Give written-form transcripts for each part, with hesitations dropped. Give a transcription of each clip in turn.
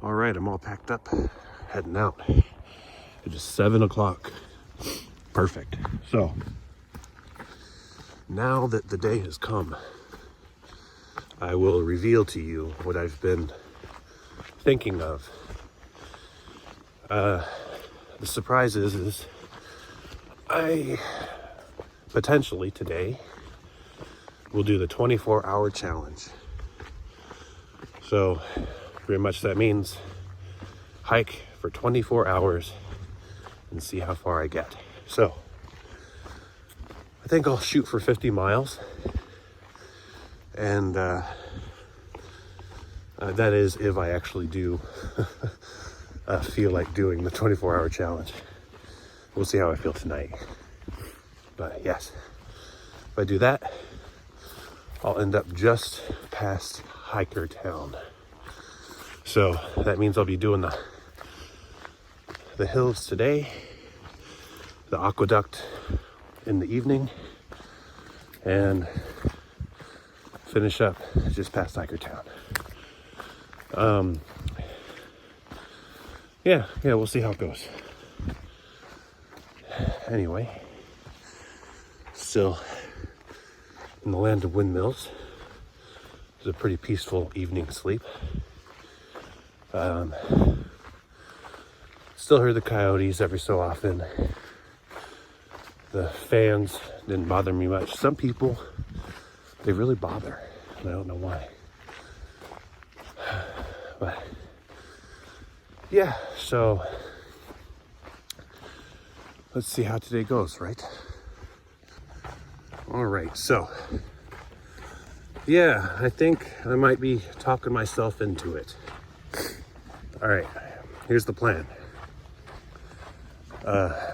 All right, I'm all packed up, heading out. It is 7 o'clock. Perfect. So now that the day has come, I will reveal to you what I've been thinking of. The surprise is I potentially today will do the 24-hour challenge. So pretty much that means hike for 24 hours and see how far I get. So I think I'll shoot for 50 miles. And that is if I actually do feel like doing the 24-hour challenge. We'll see how I feel tonight. But yes, if I do that, I'll end up just past Hiker Town. So that means I'll be doing the hills today, the aqueduct in the evening, and finish up just past Hiker Town. Yeah, we'll see how it goes. Anyway, still in the land of windmills. It was a pretty peaceful evening sleep. Still heard the coyotes every so often. The fans didn't bother me much. Some people, they really bother, and I don't know why. But yeah, so let's see how today goes, right? All right, so yeah, I think I might be talking myself into it. All right, here's the plan.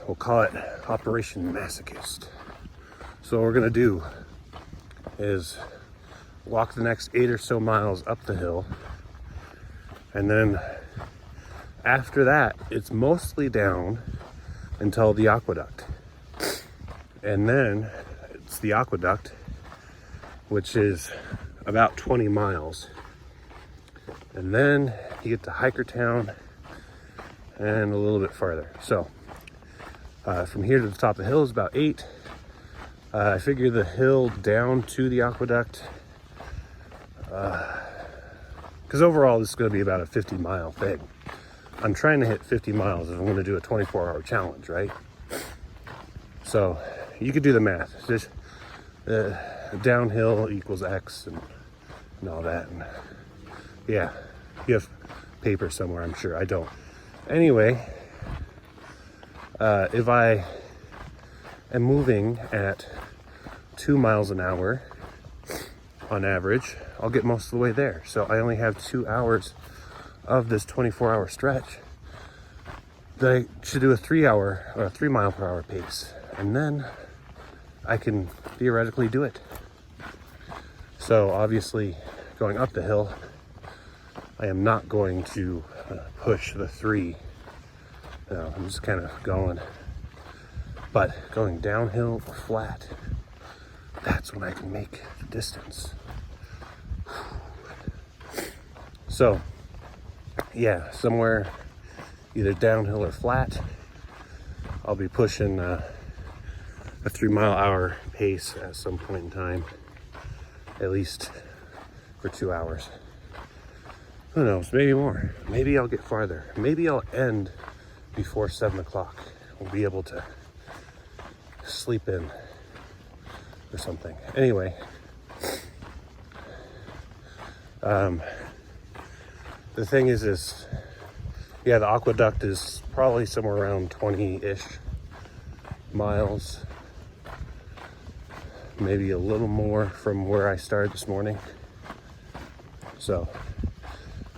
We'll call it Operation Masochist. So what we're gonna do is walk the next 8 or so miles up the hill, and then after that, it's mostly down until the aqueduct. And then it's the aqueduct, which is about 20 miles. And then you get to Hiker Town and a little bit farther. So from here to the top of the hill is about 8. I figure the hill down to the aqueduct, because overall this is going to be about a 50-mile thing. I'm trying to hit 50 miles if I'm going to do a 24-hour challenge, right? So you could do the math. Just downhill equals X and all that. And yeah, you have paper somewhere, I'm sure. I don't. Anyway, if I am moving at 2 miles an hour on average, I'll get most of the way there. So I only have 2 hours of this 24-hour stretch that I should do a 3 mile per hour pace. And then I can theoretically do it. So obviously going up the hill, I am not going to push the 3. No, I'm just kind of going. But going downhill or flat, that's when I can make the distance. So yeah, somewhere either downhill or flat, I'll be pushing a 3 mile hour pace at some point in time, at least for 2 hours. Who knows, maybe more. Maybe I'll get farther. Maybe I'll end before 7 o'clock. We'll be able to sleep in or something. Anyway, the thing is yeah, the aqueduct is probably somewhere around 20-ish miles, maybe a little more from where I started this morning. So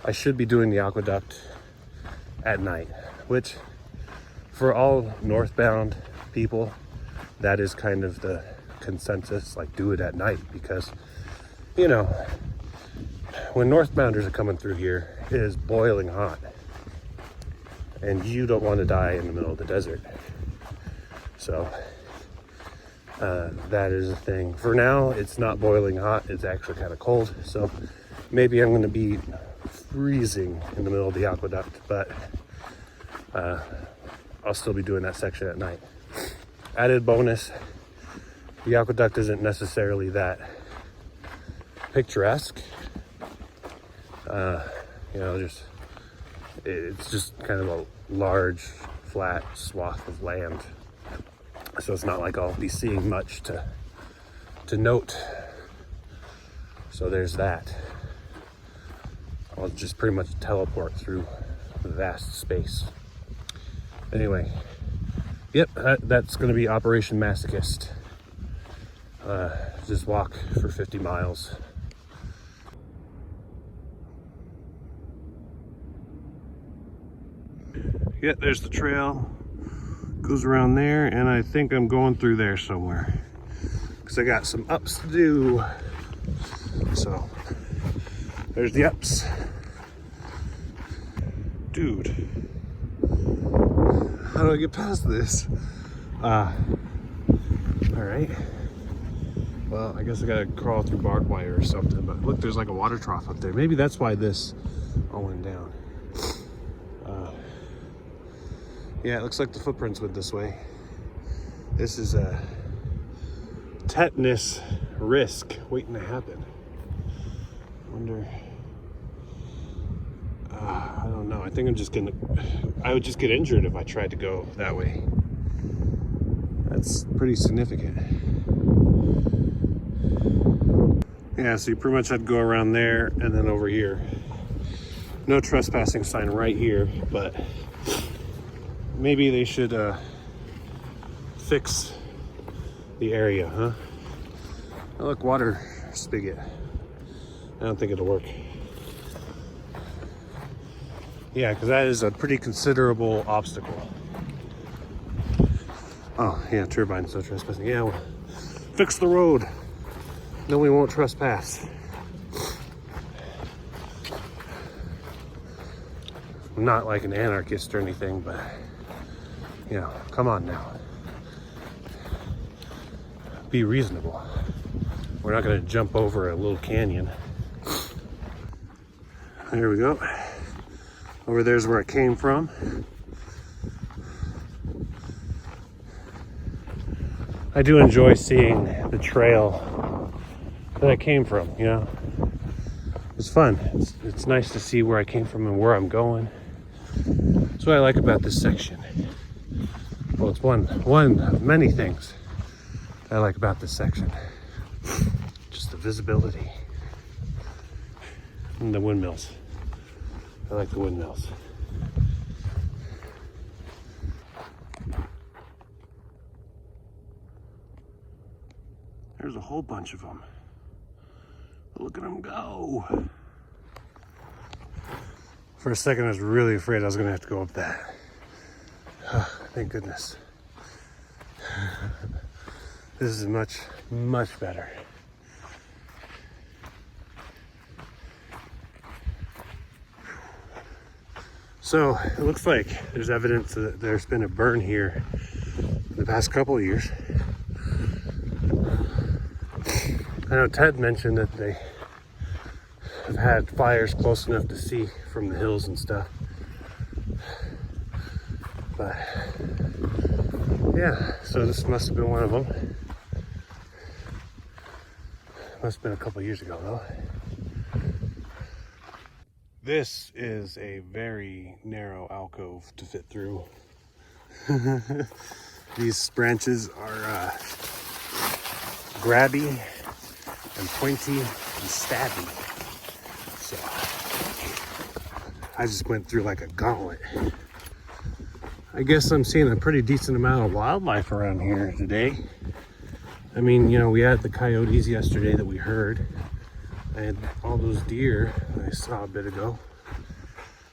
I should be doing the aqueduct at night, which for all northbound people, that is kind of the consensus, like do it at night, because you know, when northbounders are coming through here, it is boiling hot. And you don't want to die in the middle of the desert. So that is a thing. For now, it's not boiling hot. It's actually kind of cold. So maybe I'm going to be freezing in the middle of the aqueduct, but I'll still be doing that section at night. Added bonus, the aqueduct isn't necessarily that picturesque. You know, it's just kind of a large, flat swath of land. So it's not like I'll be seeing much to note. So there's that. I'll just pretty much teleport through the vast space. Anyway, yep, that's going to be Operation Masochist. Just walk for 50 miles. Yeah, there's the trail. Goes around there, and I think I'm going through there somewhere because I got some ups to do. So there's the ups. Dude, how do I get past this? All right. Well, I guess I gotta crawl through barbed wire or something, but look, there's like a water trough up there. Maybe that's why this all went down. Yeah, it looks like the footprints went this way. This is a tetanus risk waiting to happen. Wonder, I don't know. I think I would just get injured if I tried to go that way. That's pretty significant. Yeah, so you pretty much had to go around there and then over here. No trespassing sign right here, but maybe they should fix the area, huh? Oh, look, water spigot. I don't think it'll work. Yeah, because that is a pretty considerable obstacle. Oh, yeah, turbines, no trespassing. Yeah, well, fix the road. Then we won't trespass. I'm not like an anarchist or anything, but, you know, come on now. Be reasonable. We're not going to jump over a little canyon. There we go. Over there's where I came from. I do enjoy seeing the trail that I came from, you know. It's fun. It's nice to see where I came from and where I'm going. That's what I like about this section. Well, it's one of many things I like about this section. Just the visibility. And the windmills. I like the windmills. There's a whole bunch of them. Look at them go. For a second, I was really afraid I was going to have to go up that. Oh, thank goodness. This is much, much better. So it looks like there's evidence that there's been a burn here in the past couple of years. I know Ted mentioned that they have had fires close enough to see from the hills and stuff. But yeah, so this must have been one of them. Must have been a couple of years ago though. This is a very narrow alcove to fit through. These branches are grabby and pointy and stabby. So I just went through like a gauntlet. I guess I'm seeing a pretty decent amount of wildlife around here today. I mean, you know, we had the coyotes yesterday that we heard. I had all those deer that I saw a bit ago.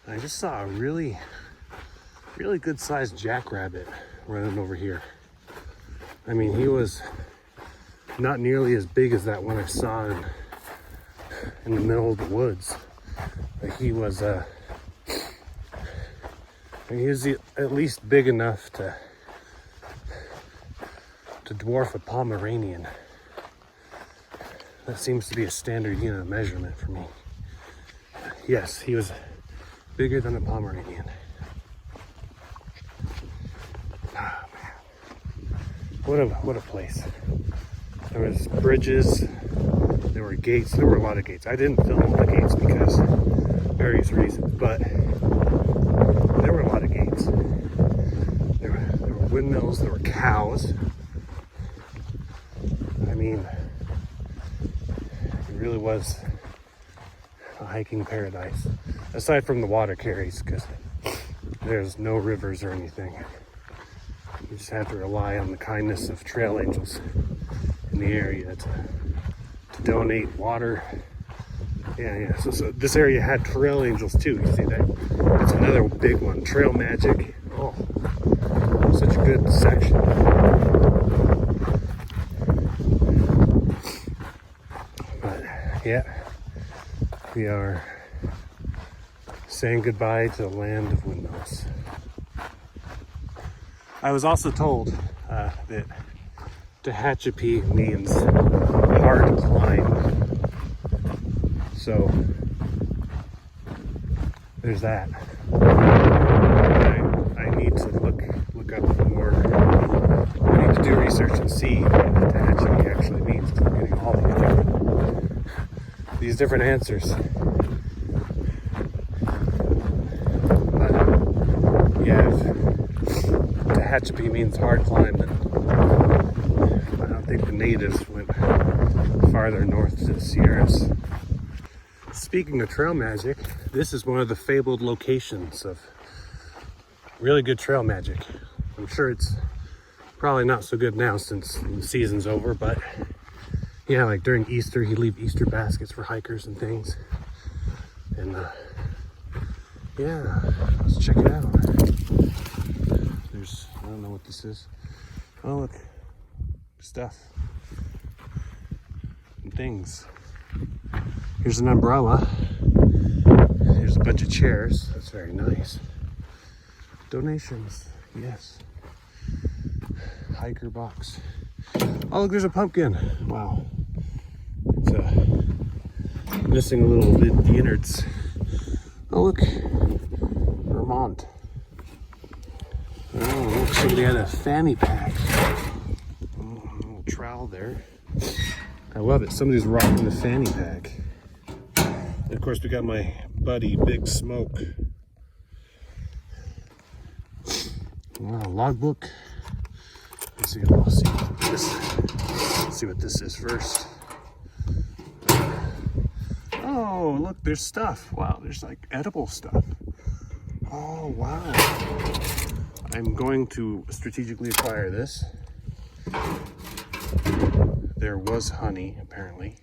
And I just saw a really good sized jackrabbit running over here. I mean, he was not nearly as big as that one I saw in the middle of the woods. But he was at least big enough to dwarf a Pomeranian. That seems to be a standard unit of measurement for me. yes, he was bigger than a Pomeranian. Ah, man. What a place. There was bridges, there were gates, there were a lot of gates. I didn't film all the gates because various reasons, but there were a lot of gates. There were windmills, there were cows. I mean, it really was a hiking paradise. Aside from the water carries, because there's no rivers or anything. You just have to rely on the kindness of trail angels in the area to donate water. Yeah. So this area had trail angels too. You see that? That's another big one. Trail magic. Oh, such a good section. But yeah, we are saying goodbye to the land of windmills. I was also told that Tehachapi means hard climb. So there's that. I need to look up more. I need to do research and see what Tehachapi actually means, because I'm getting all these different answers. But yeah, if Tehachapi means hard climb, then I don't think the natives went farther north to the Sierras. Speaking of trail magic, this is one of the fabled locations of really good trail magic. I'm sure it's probably not so good now since the season's over, but yeah, like during Easter, he'd leave Easter baskets for hikers and things. And yeah, let's check it out. I don't know what this is. Oh, look, stuff and things. Here's an umbrella. Here's a bunch of chairs. That's very nice. Donations, yes. Hiker box. Oh, look, there's a pumpkin. Wow. It's missing a little bit the innards. Oh, look, Vermont. Oh, look, somebody had a fanny pack. Oh, a little trowel there. I love it. Somebody's rocking the fanny pack. And of course, we got my buddy Big Smoke. Wow, logbook. Let's see what this is first. Oh, look, there's stuff. Wow, there's like edible stuff. Oh, wow. I'm going to strategically acquire this. There was honey, apparently.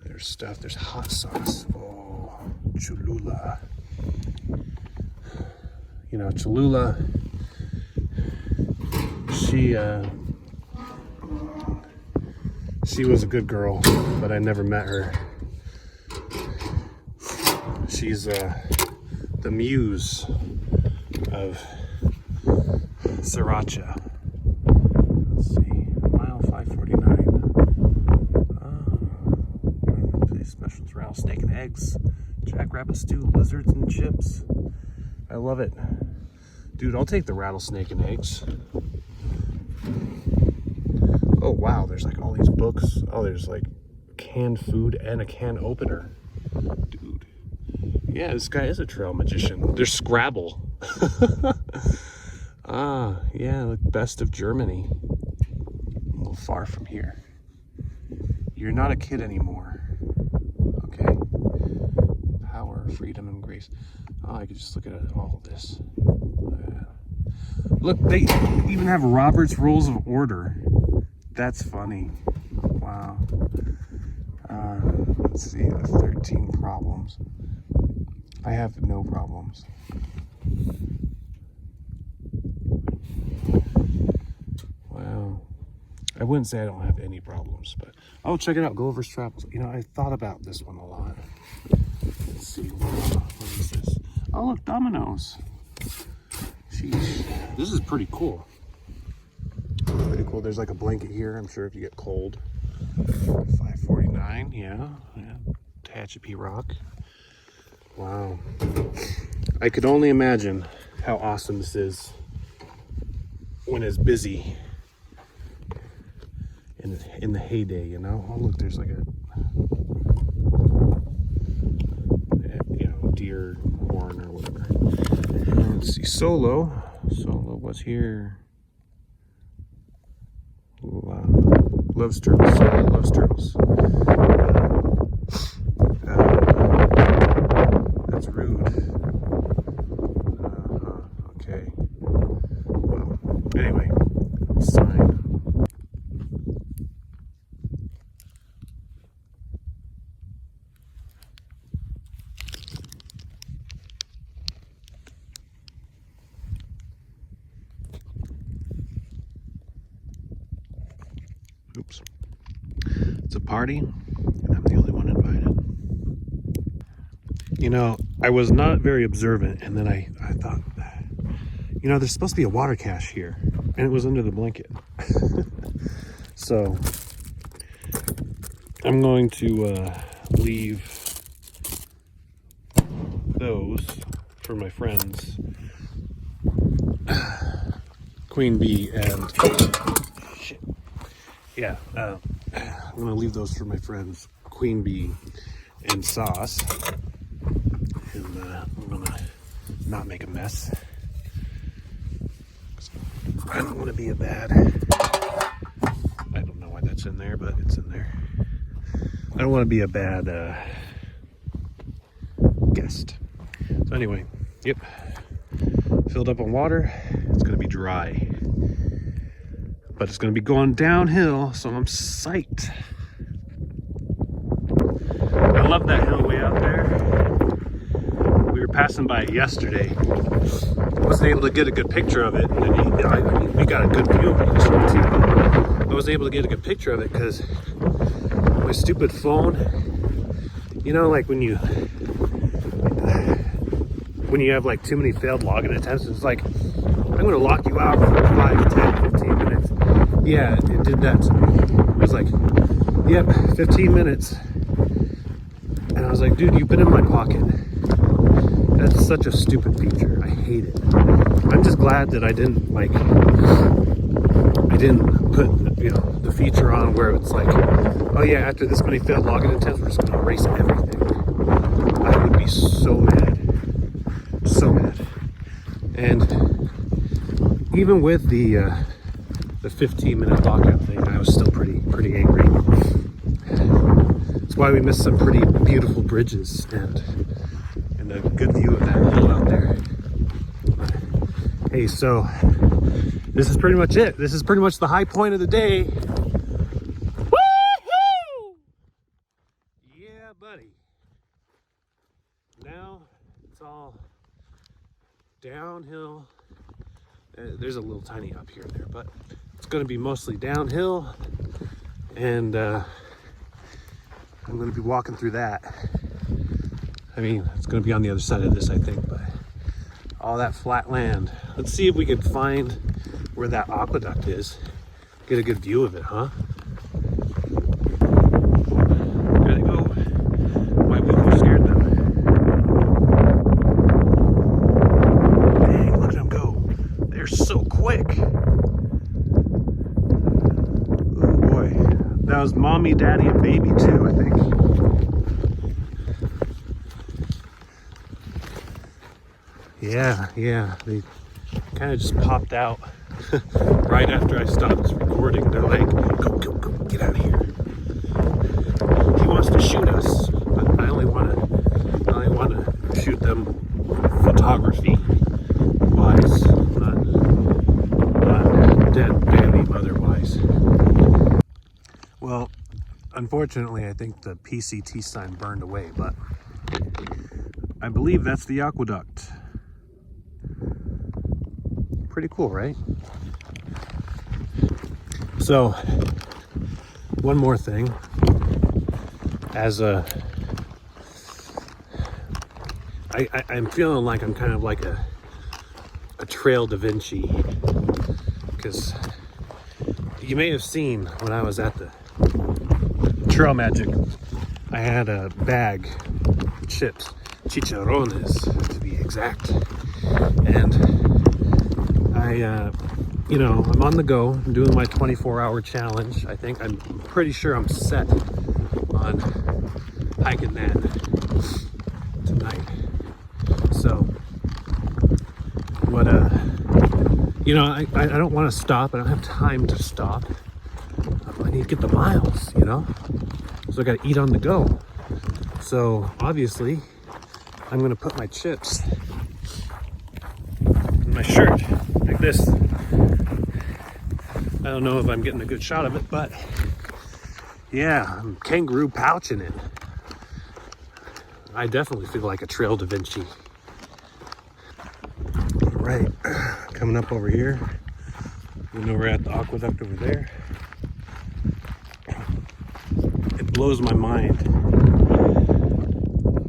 There's stuff. There's hot sauce. Oh, Cholula. You know, Cholula, she was a good girl, but I never met her. She's the muse of Sriracha. Let's see, mile 549. Specials, rattlesnake and eggs, jackrabbit stew, lizards and chips. I love it. Dude, I'll take the rattlesnake and eggs. Oh wow, there's like all these books. Oh, there's like canned food and a can opener. Dude. Yeah, this guy is a trail magician. There's Scrabble. Ah, yeah, like best of Germany. A little far from here. You're not a kid anymore. Okay. Power, freedom, and grace. Oh, I could just look at all of this. Look, they even have Robert's Rules of Order. That's funny. Wow. Let's see, 13 problems. I have no problems. Wow. I wouldn't say I don't have any problems, but oh, check it out. Gulliver's Travels. You know, I thought about this one a lot. Let's see. What is this? Oh, look, dominoes. Sheesh. This is pretty cool. Pretty cool. There's like a blanket here. I'm sure if you get cold. 549. Yeah. Tehachapi Rock. Wow. I could only imagine how awesome this is when it's busy in the heyday, you know? Oh, look, there's like a, you know, deer horn or whatever. Let's see, Solo, what's here? Ooh, loves turtles, Solo loves turtles. That's rude. Okay. Well, anyway, sign. Oops. It's a party, and I'm the only one invited. You know, I was not very observant, and then I thought, you know, there's supposed to be a water cache here, and it was under the blanket. So I'm going to leave those for my friends, Queen Bee and shit. Yeah, I'm gonna leave those for my friends, Queen Bee and Sauce, and I'm gonna not make a mess. I don't want to be a bad, I don't know why that's in there, but it's in there. I don't want to be a bad guest. So anyway, yep, filled up on water. It's gonna be dry, but it's gonna be going downhill, so I'm psyched. I love that hill way out there. We were passing by it yesterday. I wasn't able to get a good picture of it, and then I mean, we got a good view of it. I wasn't able to get a good picture of it because my stupid phone, you know, like when you have like too many failed login attempts, it's like, I'm gonna lock you out for 5, 10, 15 minutes. Yeah, it did that to me. It was like, yep, 15 minutes. And I was like, dude, you've been in my pocket. That's such a stupid feature. I hate it. I'm just glad that I didn't put, you know, the feature on where it's like, oh yeah, after this many failed login attempts, we're just gonna erase everything. I would be so mad. So mad. And even with the 15-minute lockout thing, I was still pretty angry. That's why we missed some pretty beautiful bridges and a good view of that hill out there. Hey, so this is pretty much it. This is pretty much the high point of the day. Woo-hoo! Yeah, buddy. Now it's all downhill. There's a little tiny up here and there, but it's going to be mostly downhill, and I'm going to be walking through that. I mean, it's going to be on the other side of this, I think, but all that flat land. Let's see if we can find where that aqueduct is. Get a good view of it, huh? There they go. My woo scared them. Dang, look at them go. They're so quick. Oh boy. That was mommy, daddy, and baby too, I think. Yeah, they kind of just popped out right after I stopped recording. They're like, go, get out of here. He wants to shoot us, but I only want to shoot them photography wise, not dead baby mother wise. Well, unfortunately, I think the PCT sign burned away, but I believe that's the aqueduct. Pretty cool, right? So, one more thing. I'm feeling like I'm kind of like a trail Da Vinci, because you may have seen when I was at the Trail Magic, I had a bag, chips chicharrones to be exact. And you know, I'm on the go. I'm doing my 24-hour challenge. I'm pretty sure I'm set on hiking that tonight. So, what, you know, I don't want to stop. I don't have time to stop. I need to get the miles, you know? So I got to eat on the go. So, obviously, I'm going to put my chips in my shirt like this. I don't know if I'm getting a good shot of it, but yeah, I'm kangaroo pouching it. I definitely feel like a Trail Da Vinci. All right, coming up over here. You know, we're at the aqueduct over there. It blows my mind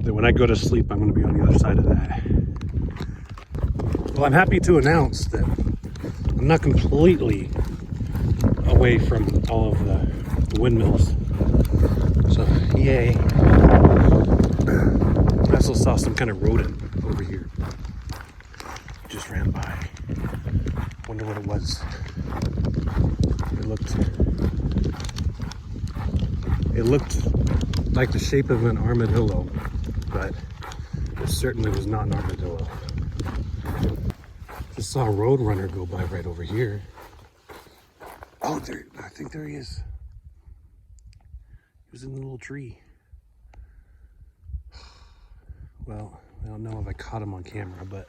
that when I go to sleep, I'm going to be on the other side of that. Well, I'm happy to announce that I'm not completely away from all of the windmills. So, yay. I also saw some kind of rodent over here. Just ran by. Wonder what it was. It looked like the shape of an armadillo, but it certainly was not an armadillo. Just saw a road runner go by right over here. Oh, there! I think there he is. He was in the little tree. Well, I don't know if I caught him on camera, but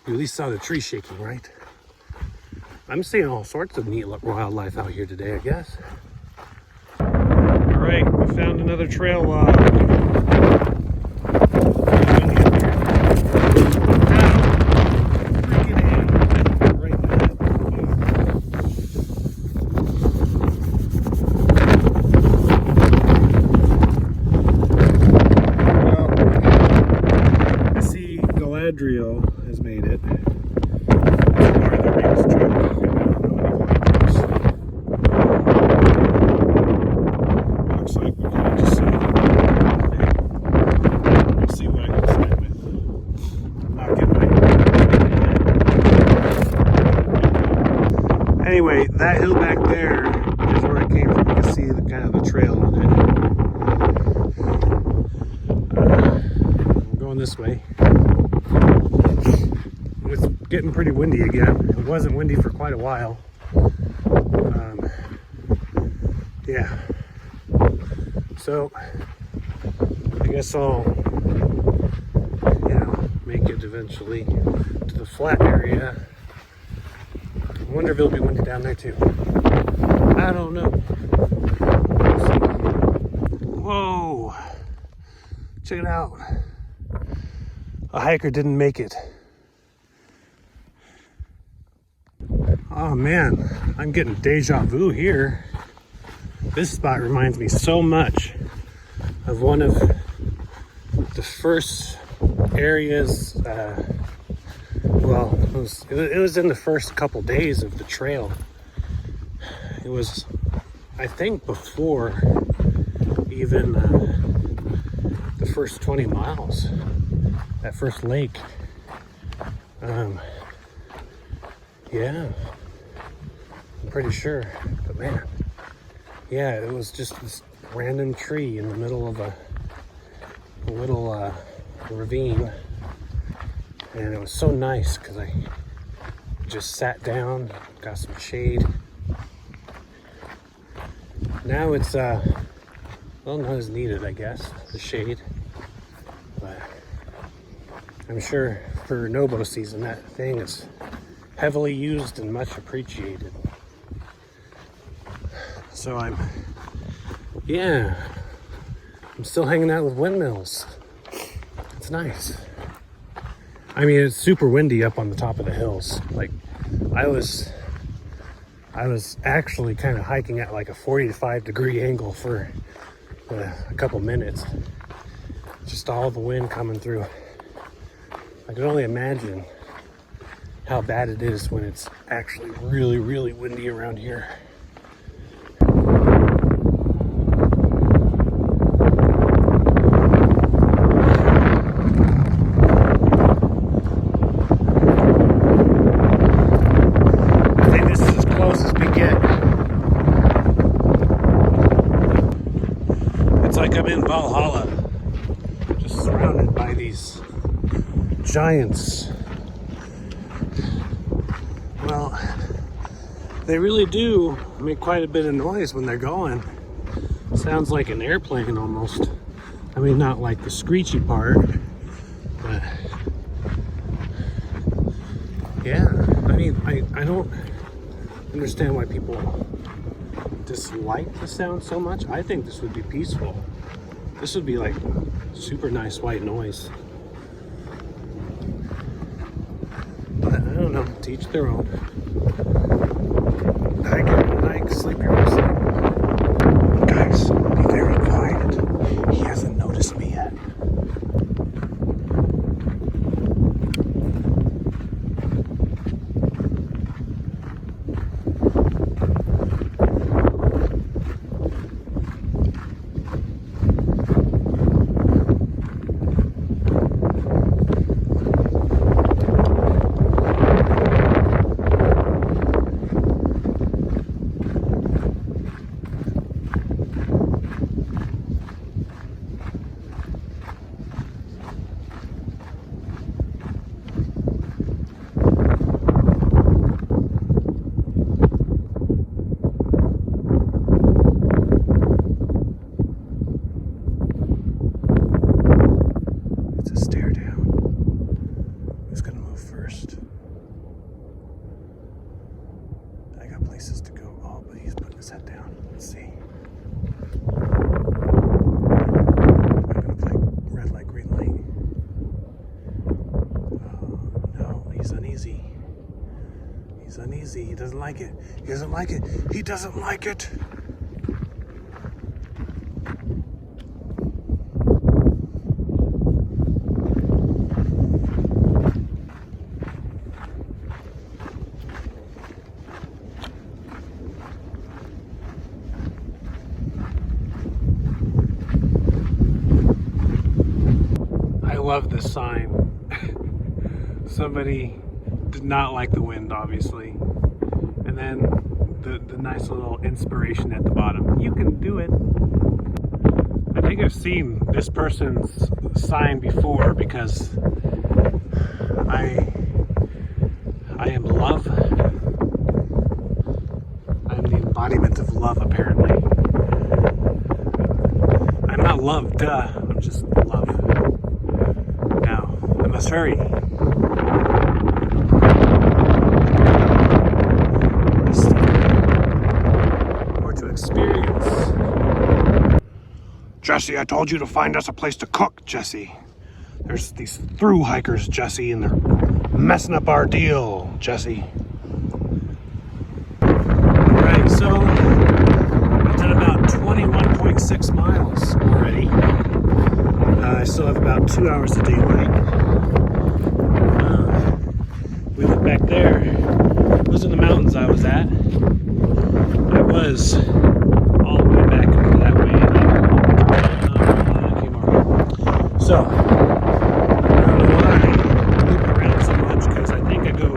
you at least saw the tree shaking, right? I'm seeing all sorts of neat wildlife out here today, I guess. All right, we found another trail log. Has made it. Looks like we can just see. We'll see what I can say with not getting my. Anyway, that hill back there is where I came from. You can see the kind of the trail on it. I'm going this way. It's getting pretty windy again. It wasn't windy for quite a while. Yeah. So I guess I'll, you know, make it eventually to the flat area. I wonder if it'll be windy down there too. I don't know. Let's see. Whoa! Check it out. A hiker didn't make it. Oh man, I'm getting deja vu here. This spot reminds me so much of one of the first areas, well, it was in the first couple days of the trail. It was, I think, before even the first 20 miles, that first lake. Yeah, I'm pretty sure, but man, yeah, it was just this random tree in the middle of a little ravine, and it was so nice because I just sat down, got some shade. Now it's well, not as needed, I guess, the shade, but I'm sure for Nobo season that thing is heavily used and much appreciated. So I'm still hanging out with windmills. It's nice. I mean, it's super windy up on the top of the hills. Like, I was actually kind of hiking at like a 45-degree angle for a couple minutes. Just all the wind coming through. I can only imagine how bad it is when it's actually really, really windy around here. I'm in Valhalla, just surrounded by these giants. Well, they really do make quite a bit of noise when they're going. Sounds like an airplane almost. I mean, not like the screechy part, but yeah, I mean, I don't understand why people dislike the sound so much. I think this would be peaceful. This would be like super nice white noise. But I don't know, to each their own. Hike your own hike, sleep your own sleep. Guys, be very quiet. He hasn't noticed me yet. He's uneasy. He doesn't like it. He doesn't like it. He doesn't like it. I love this sign. Somebody did not like the wind, obviously. And then the nice little inspiration at the bottom. You can do it. I think I've seen this person's sign before because I am love. I am the embodiment of love, apparently. I'm not love, duh. I'm just love. Now, I must hurry. Jesse, I told you to find us a place to cook, Jesse. There's these through hikers, Jesse, and they're messing up our deal, Jesse. Alright, so I've done about 21.6 miles already. I still have about 2 hours of daylight. We look back there. Those are the mountains I was at. I was all the way back that way. So, I don't know why I loop around so much because I think I go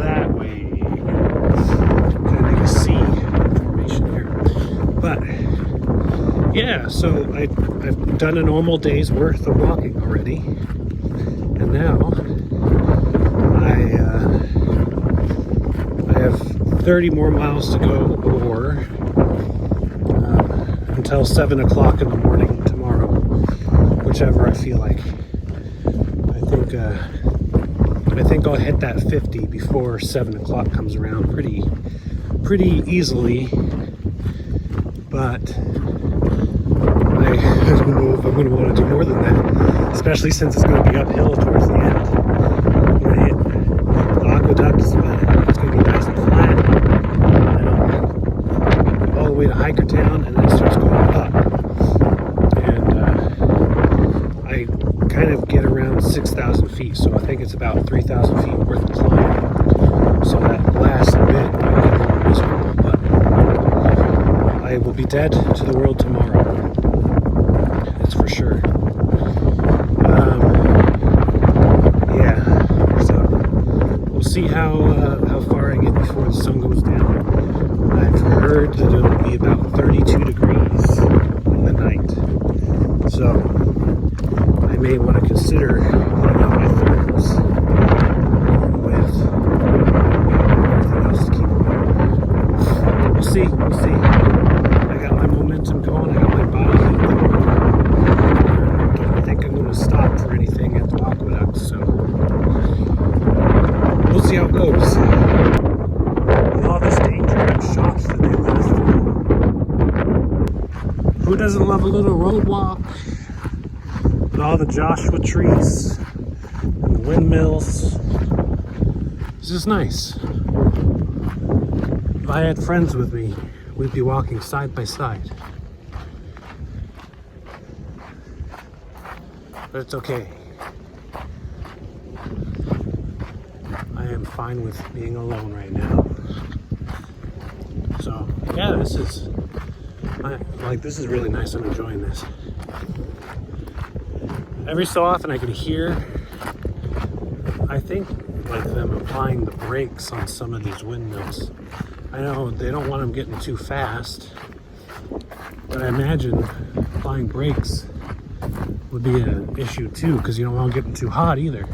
that way. Kind of make a C formation here. But, yeah, so I've done a normal day's worth of walking already. And now, I have 30 more miles to go or until 7 o'clock in the morning tomorrow. Whichever I feel like. I think I'll hit that 50 before 7 o'clock comes around pretty easily. But I don't know if I'm going to want to do more than that, especially since it's going to be uphill towards the end. I'm going to hit the aqueduct, but it's going to be nice and flat. And I'll go all the way to Hikertown, and then it starts going up. I kind of get around 6,000 feet, so I think it's about 3,000 feet worth of climb. So that last bit might be a little miserable, but I will be dead to the world tomorrow. That's for sure. Yeah, so we'll see how far I get before the sun goes down. I've heard that it'll be about 32 degrees in the night. So I may want to consider putting on my thermals with everything else to keep them. We'll see. We'll see. I got my momentum going. I got my body heat going. I don't think I'm going to stop for anything at the aqueduct. So we'll see how it goes. With all this danger, I'm shocked that they let us through. Who doesn't love a little road walk? With all the Joshua trees and the windmills. It's just nice. If I had friends with me, we'd be walking side by side. But it's okay. I am fine with being alone right now. So yeah, this is really nice. I'm enjoying this. Every so often I can hear, I think, like them applying the brakes on some of these windmills. I know they don't want them getting too fast, but I imagine applying brakes would be an issue too, because you don't want them getting too hot either.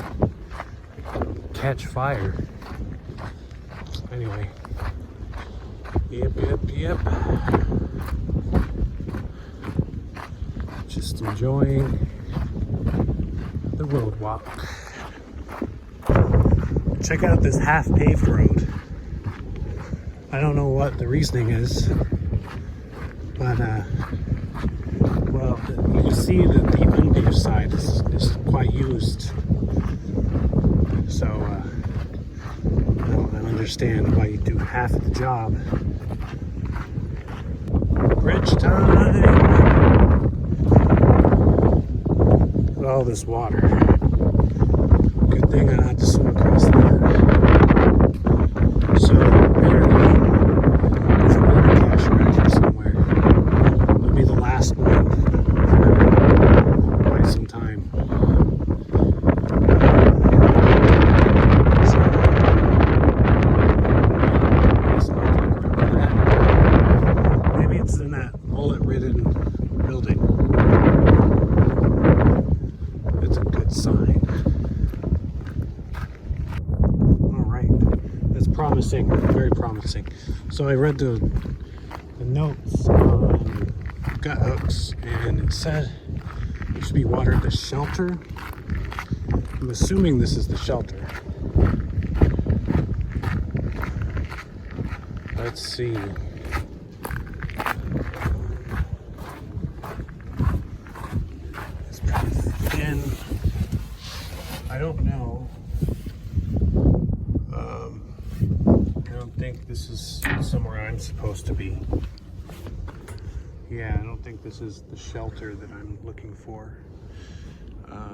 Catch fire. Anyway. Yep. Just enjoying the road walk. Check out this half-paved road. I don't know what the reasoning is, but well, you can see that the unpaved side is quite used. So I don't understand why you do half of the job. Bridge time! Look at all this water. Good thing I don't have to swim across that. So apparently there's a water cache around here somewhere. It'll be the last one for quite some time. Maybe it's in that bullet-ridden building. It's a good sign. Promising, very promising. So I read the notes on gut hooks, and it said there should be water at the shelter. I'm assuming this is the shelter. Let's see. It's pretty thin. I don't know. I don't think this is somewhere I'm supposed to be. Yeah, I don't think this is the shelter that I'm looking for.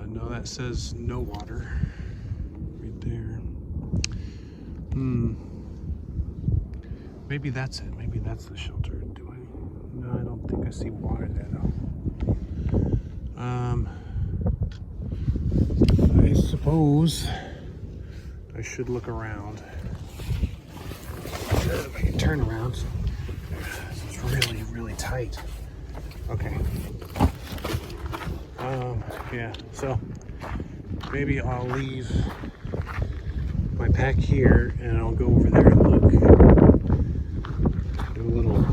No, that says no water right there. Maybe that's it. Maybe that's the shelter. Do I? No, I don't think I see water there though. I suppose I should look around. If I can turn around. It's really, really tight. Okay. Yeah, so maybe I'll leave my pack here and I'll go over there and look. Do a little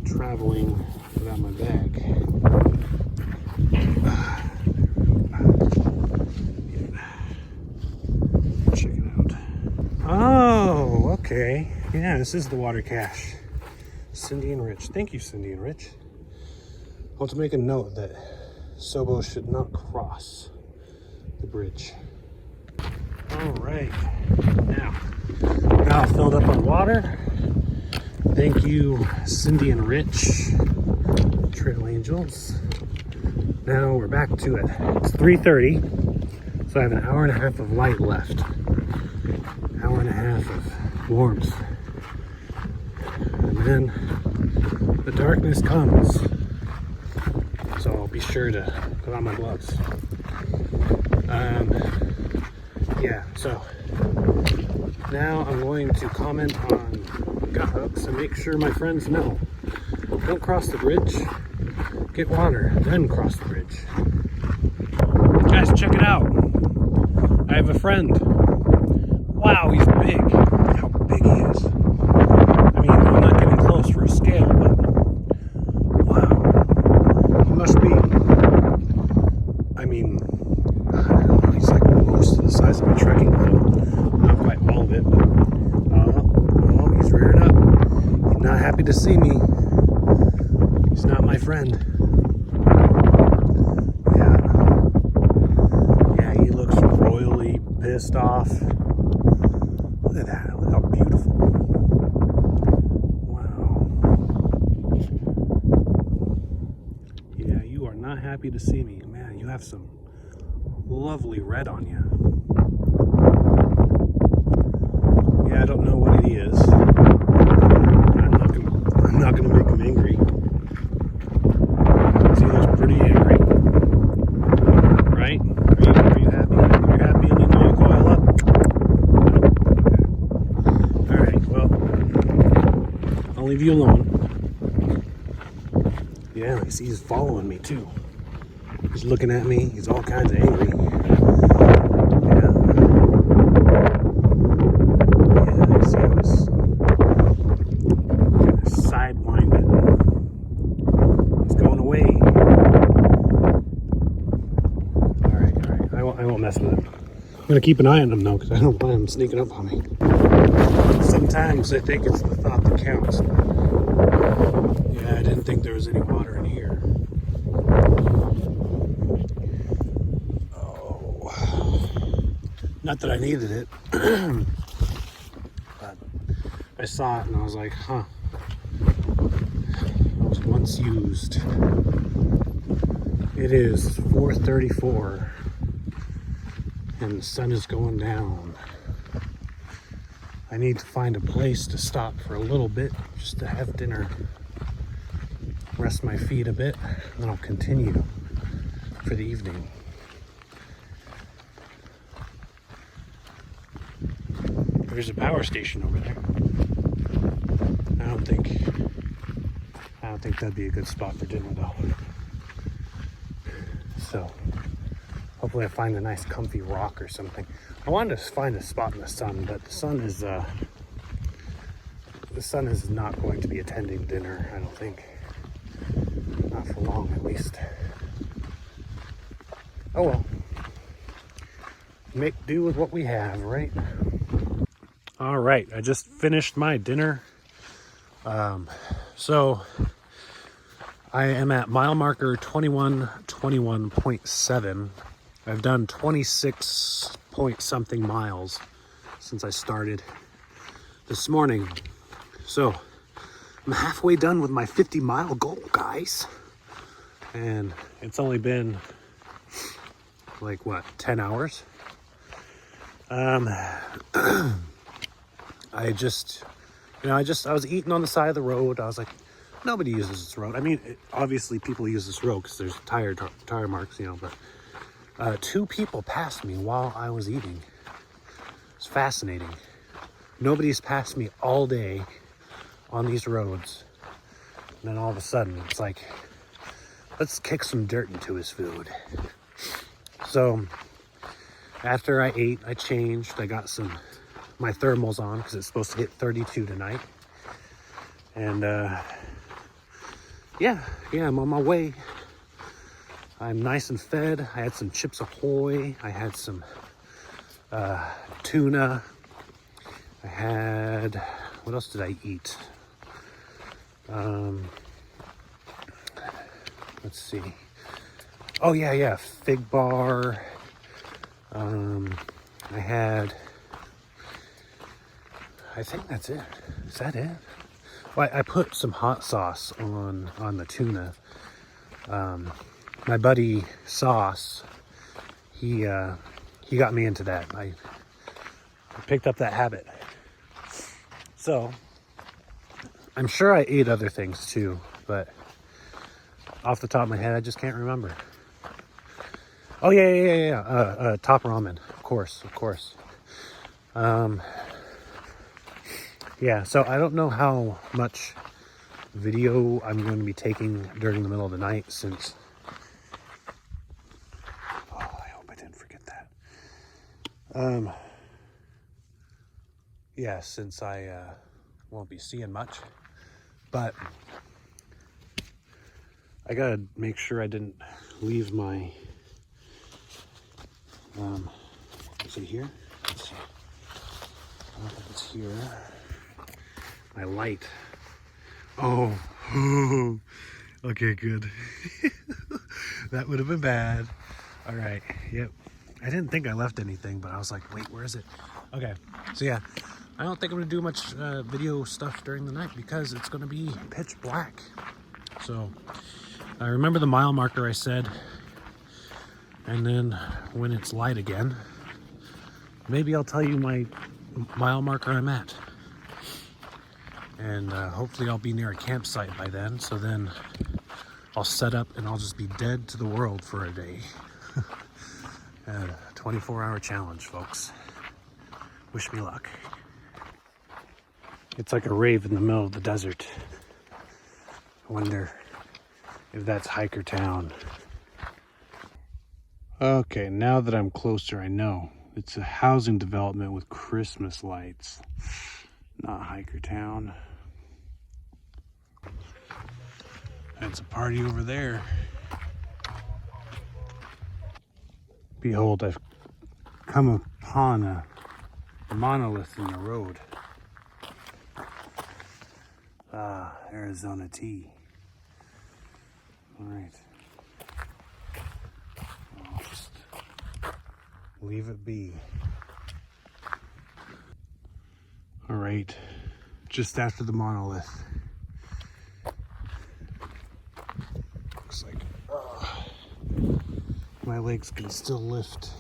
traveling without my bag. Check it out. Oh, okay. Yeah, this is the water cache. Cindy and Rich. Thank you, Cindy and Rich. I want to make a note that Sobo should not cross the bridge. All right. Now filled up on water. Thank you, Cindy and Rich, Trail Angels. Now we're back to it. It's 3:30, so I have an hour and a half of light left. Hour and a half of warmth. And then the darkness comes. So I'll be sure to put on my gloves. Yeah, so now I'm going to comment on gut hooks and make sure my friends know. Don't cross the bridge get water, then cross the bridge. Guys, check it out. I have a friend. Wow, he's big. Look how big he is. I mean, I'm not getting close for a scale, but wow. He must be, I mean, I don't know, he's like most of the size of my trekking pole. Not quite all of it, but oh, he's rearing up. He's not happy to see me. He's not my friend. Yeah, he looks royally pissed off. Look at that. Look how beautiful. Wow. Yeah, you are not happy to see me. Man, you have some lovely red on you. Yeah, I don't know what he is. I'm not gonna make him angry. He looks pretty angry. Right? Are you happy? You're happy and you know you coil up? Okay. Alright, well, I'll leave you alone. Yeah, he's following me too. He's looking at me. He's all kinds of angry. Yeah. Yeah, see how he's kind of sidewinding. He's going away. Alright. I won't mess with him. I'm gonna keep an eye on him though, because I don't want him sneaking up on me. Sometimes I think it's the thought that counts. Yeah, I didn't think there was any water in here. Not that I needed it, but I saw it and I was like, huh, it was once used. It is 4:34 and the sun is going down. I need to find a place to stop for a little bit just to have dinner, rest my feet a bit, and then I'll continue for the evening. There's a power station over there. I don't think that'd be a good spot for dinner though. So hopefully I find a nice comfy rock or something. I wanted to find a spot in the sun, but the sun is not going to be attending dinner, I don't think. Not for long at least. Oh well. Make do with what we have, right? All right, I just finished my dinner. So I am at mile marker 21:21.7. I've done 26 point something miles since I started this morning. So I'm halfway done with my 50-mile goal, guys. And it's only been like what, 10 hours? I was eating on the side of the road. I was like, nobody uses this road. I mean, obviously people use this road because there's tire marks, but 2 people passed me while I was eating. It's fascinating. Nobody's passed me all day on these roads. And then all of a sudden, it's like, let's kick some dirt into his food. So after I ate, I changed. I got my thermals on because it's supposed to hit 32 tonight. And yeah, I'm on my way. I'm nice and fed. I had some Chips Ahoy. I had some tuna. I had, what else did I eat? Let's see. Oh yeah, fig bar. I think that's it. Is that it? Well, I put some hot sauce on the tuna. My buddy Sauce, he got me into that. I picked up that habit. So I'm sure I ate other things too, but off the top of my head, I just can't remember. Oh yeah. Top ramen, of course. Yeah, so I don't know how much video I'm going to be taking during the middle of the night since... Oh, I hope I didn't forget that. Yeah, since I won't be seeing much, but I gotta make sure I didn't leave my, is it here? Let's see. I don't think it's here. My light. Oh, okay, good. That would have been bad. All right, yep. I didn't think I left anything, but I was like, wait, where is it? Okay, so yeah, I don't think I'm gonna do much video stuff during the night because it's gonna be pitch black. So I remember the mile marker I said, and then when it's light again, maybe I'll tell you my mile marker I'm at. And hopefully I'll be near a campsite by then, so then I'll set up and I'll just be dead to the world for a day. A 24-hour challenge, folks. Wish me luck. It's like a rave in the middle of the desert. I wonder if that's hiker town. Okay, now that I'm closer, I know. It's a housing development with Christmas lights. Not hiker town. It's a party over there. Behold, I've come upon a monolith in the road. Ah, Arizona tea. All right. I'll just leave it be. All right, just after the monolith. Looks like my legs can still lift.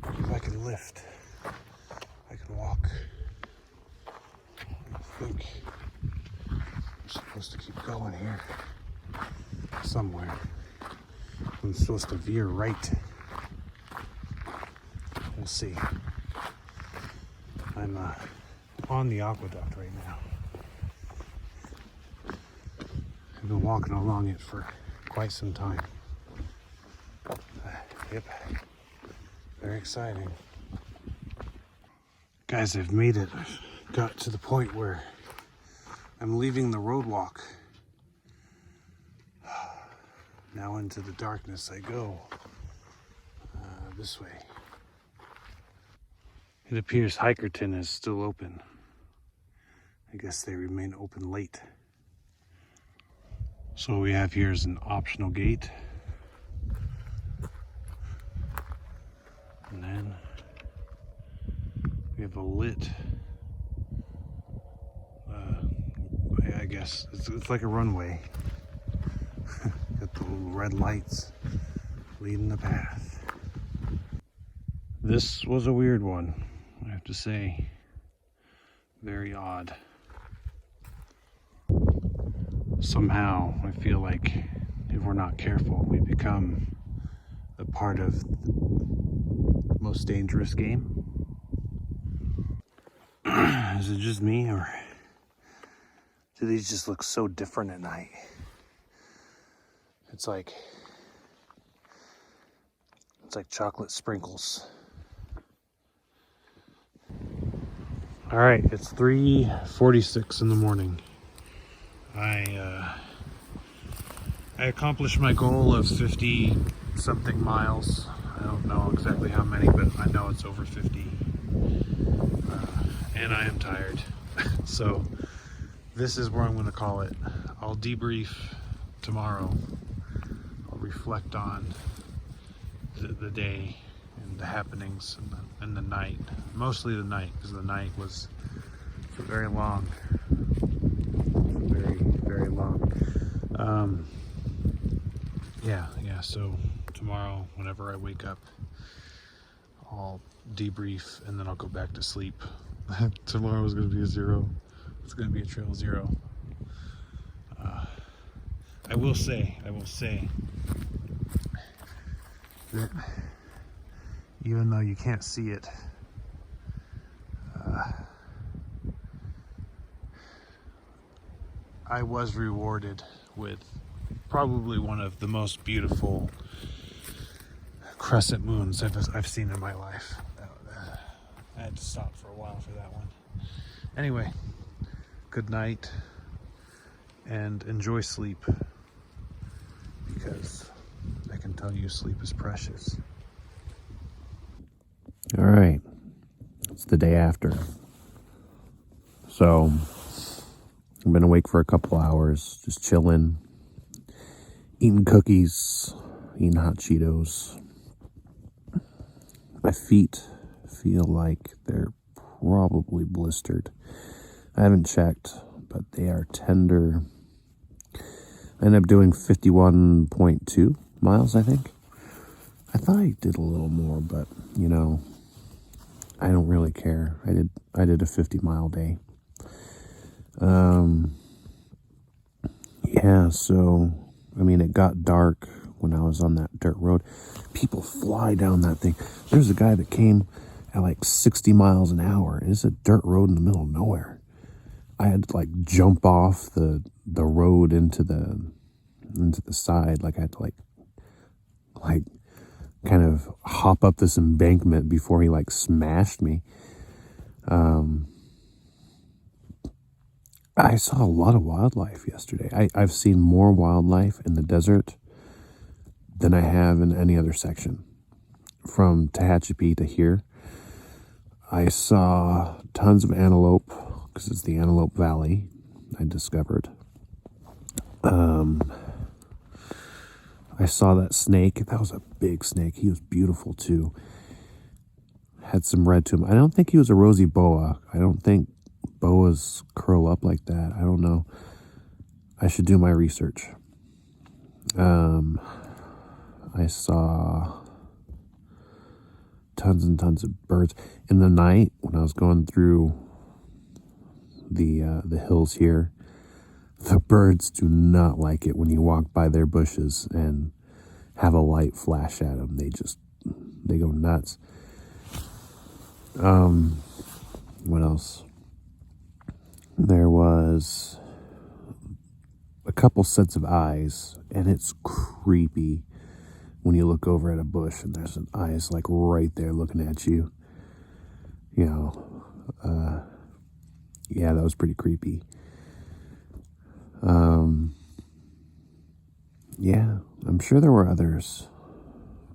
If I can lift, I can walk. I think I'm supposed to keep going here somewhere. I'm supposed to veer right. We'll see. I'm on the aqueduct right now. I've been walking along it for quite some time. Yep, very exciting. Guys, I've made it. I've got to the point where I'm leaving the road walk. Now into the darkness I go. This way. It appears Hikerton is still open. I guess they remain open late. So what we have here is an optional gate. And then we have a lit, I guess, it's like a runway. Got the little red lights leading the path. This was a weird one, I have to say. Very odd. Somehow I feel like if we're not careful, we become a part of the most dangerous game. Is it just me, or do these just look so different at night? It's like chocolate sprinkles. All right, it's 3:46 in the morning. I accomplished my goal of 50 something miles. I don't know exactly how many, but I know it's over 50. And I am tired. So this is where I'm going to call it. I'll debrief tomorrow. I'll reflect on the day and the happenings and the night. Mostly the night, because the night was very long. Very long. Yeah, so tomorrow, whenever I wake up, I'll debrief and then I'll go back to sleep. Tomorrow is going to be a zero. It's going to be a trail zero. I will say that even though you can't see it, I was rewarded with probably one of the most beautiful crescent moons I've seen in my life. I had to stop for a while for that one. Anyway, good night and enjoy sleep, because I can tell you sleep is precious. All right, it's the day after. So I've been awake for a couple hours, just chilling, eating cookies, eating hot Cheetos. My feet feel like they're probably blistered. I haven't checked, but they are tender. I ended up doing 51.2 miles, I think. I thought I did a little more, but you know, I don't really care. I did a 50-mile day. Yeah, so I mean, it got dark when I was on that dirt road. People fly down that thing. There's a guy that came at like 60 miles an hour. It's a dirt road in the middle of nowhere. I had to like jump off the road into the side. Like I had to like kind of hop up this embankment before he like smashed me. I saw a lot of wildlife yesterday. I've seen more wildlife in the desert than I have in any other section. From Tehachapi to here, I saw tons of antelope, because it's the Antelope Valley, I discovered. I saw that snake. That was a big snake. He was beautiful too. Had some red to him. I don't think he was a rosy boa. I don't think boas curl up like that. I don't know. I should do my research. I saw tons and tons of birds. In the night, when I was going through the hills here, the birds do not like it when you walk by their bushes and have a light flash at them. They go nuts. What else? There was a couple sets of eyes, and it's creepy when you look over at a bush and there's an eyes like right there looking at you. You know, yeah, that was pretty creepy. Yeah, I'm sure there were others,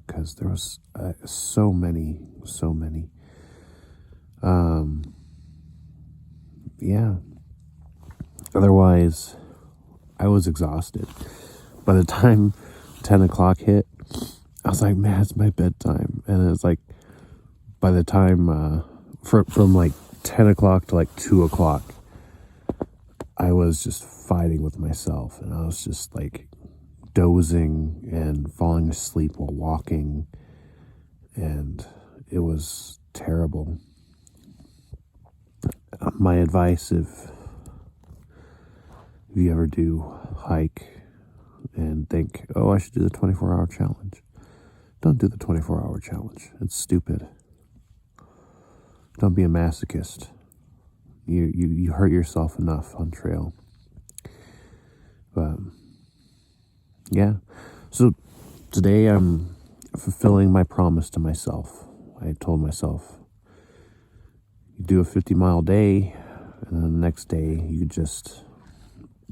because there was so many. Yeah. Otherwise, I was exhausted. By the time 10 o'clock hit, I was like, man, it's my bedtime. And it's like, by the time, from like 10 o'clock to like 2 o'clock, I was just fighting with myself. And I was just like dozing and falling asleep while walking. And it was terrible. My advice, if you ever do hike and think, oh, I should do the 24-hour challenge, don't do the 24-hour challenge. It's stupid. Don't be a masochist. You hurt yourself enough on trail. But yeah, so today I'm fulfilling my promise to myself. I told myself, you do a 50-mile day, and then the next day you just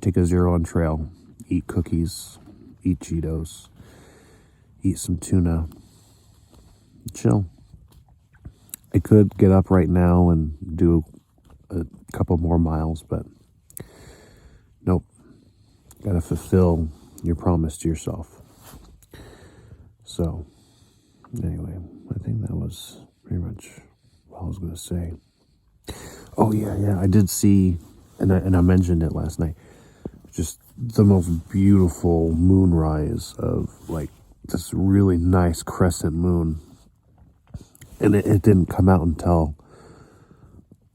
take a 0 on trail, eat cookies, eat Cheetos, eat some tuna, chill. I could get up right now and do a couple more miles, but nope. Gotta fulfill your promise to yourself. So, anyway, I think that was pretty much what I was going to say. Oh, yeah, I did see, and I mentioned it last night, just the most beautiful moonrise of, like, this really nice crescent moon. And it didn't come out until,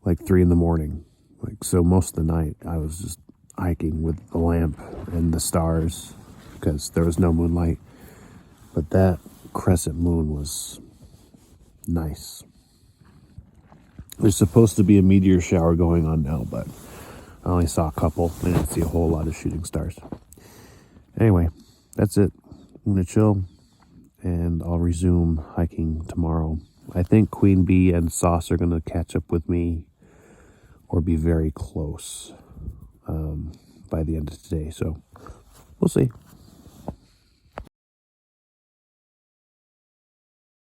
like, 3 in the morning. Like, so most of the night, I was just hiking with the lamp and the stars, because there was no moonlight. But that crescent moon was nice. There's supposed to be a meteor shower going on now, but I only saw a couple. I didn't see a whole lot of shooting stars. Anyway, that's it. I'm going to chill, and I'll resume hiking tomorrow. I think Queen Bee and Sauce are going to catch up with me or be very close by the end of today. So we'll see.